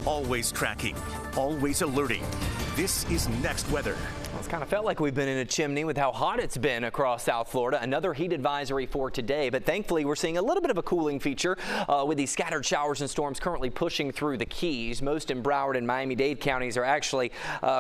Always tracking, always alerting. This is Next Weather. It's kind of felt like we've been in a chimney with how hot it's been across South Florida. Another heat advisory for today, but thankfully we're seeing a little bit of a cooling feature with these scattered showers and storms currently pushing through the Keys. Most in Broward and Miami-Dade counties are actually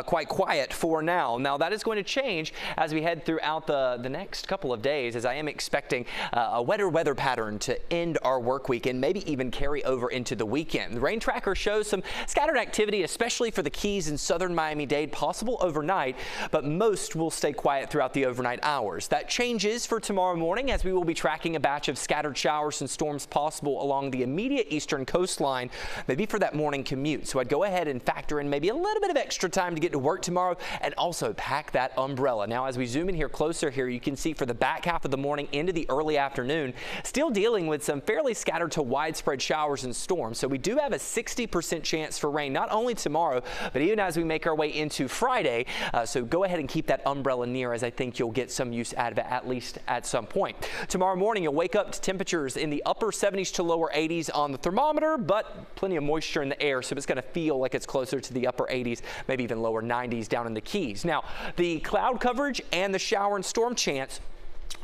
quite quiet for now. Now that is going to change as we head throughout the next couple of days, as I am expecting a wetter weather pattern to end our work week and maybe even carry over into the weekend. The rain tracker shows some scattered activity, especially for the Keys and southern Miami-Dade, possible overnight, but most will stay quiet throughout the overnight hours. That changes for tomorrow morning, as we will be tracking a batch of scattered showers and storms possible along the immediate eastern coastline, maybe for that morning commute. So I'd go ahead and factor in maybe a little bit of extra time to get to work tomorrow and also pack that umbrella. Now, as we zoom in here closer here, you can see for the back half of the morning into the early afternoon, still dealing with some fairly scattered to widespread showers and storms. So we do have a 60% chance for rain, not only tomorrow, but even as we make our way into Friday. So go ahead and keep that umbrella near, as I think you'll get some use out of it at least at some point. Tomorrow morning, you'll wake up to temperatures in the upper 70s to lower 80s on the thermometer, but plenty of moisture in the air, so it's going to feel like it's closer to the upper 80s, maybe even lower 90s down in the Keys. Now, the cloud coverage and the shower and storm chance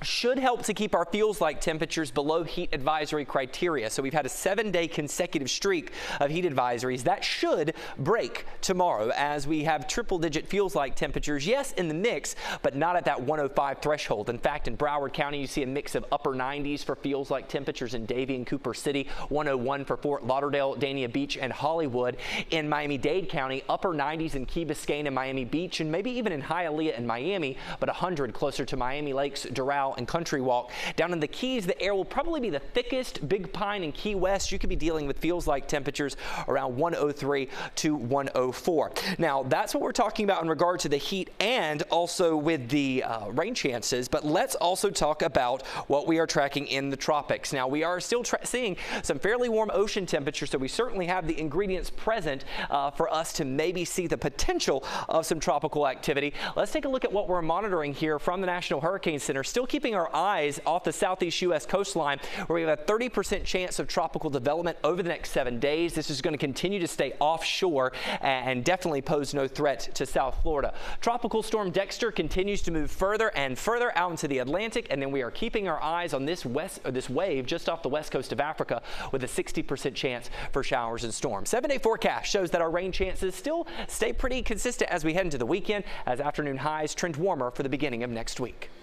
should help to keep our feels-like temperatures below heat advisory criteria. So we've had a 7-day consecutive streak of heat advisories. That should break tomorrow as we have triple-digit feels-like temperatures, yes, in the mix, but not at that 105 threshold. In fact, in Broward County, you see a mix of upper 90s for feels-like temperatures in Davie and Cooper City, 101 for Fort Lauderdale, Dania Beach, and Hollywood. In Miami-Dade County, upper 90s in Key Biscayne and Miami Beach, and maybe even in Hialeah and Miami, but 100 closer to Miami Lakes, Doral, and Country Walk. Down in the Keys, the air will probably be the thickest. Big Pine and Key West, you could be dealing with feels-like temperatures around 103 to 104. Now, that's what we're talking about in regard to the heat and also with the rain chances, but let's also talk about what we are tracking in the tropics. Now, we are still seeing some fairly warm ocean temperatures, so we certainly have the ingredients present for us to maybe see the potential of some tropical activity. Let's take a look at what we're monitoring here from the National Hurricane Center, still keeping our eyes off the southeast U.S. coastline, where we have a 30% chance of tropical development over the next 7 days. This is going to continue to stay offshore and definitely pose no threat to South Florida. Tropical storm Dexter continues to move further and further out into the Atlantic, and then we are keeping our eyes on this wave just off the west coast of Africa with a 60% chance for showers and storms. 7-day forecast shows that our rain chances still stay pretty consistent as we head into the weekend, as afternoon highs trend warmer for the beginning of next week.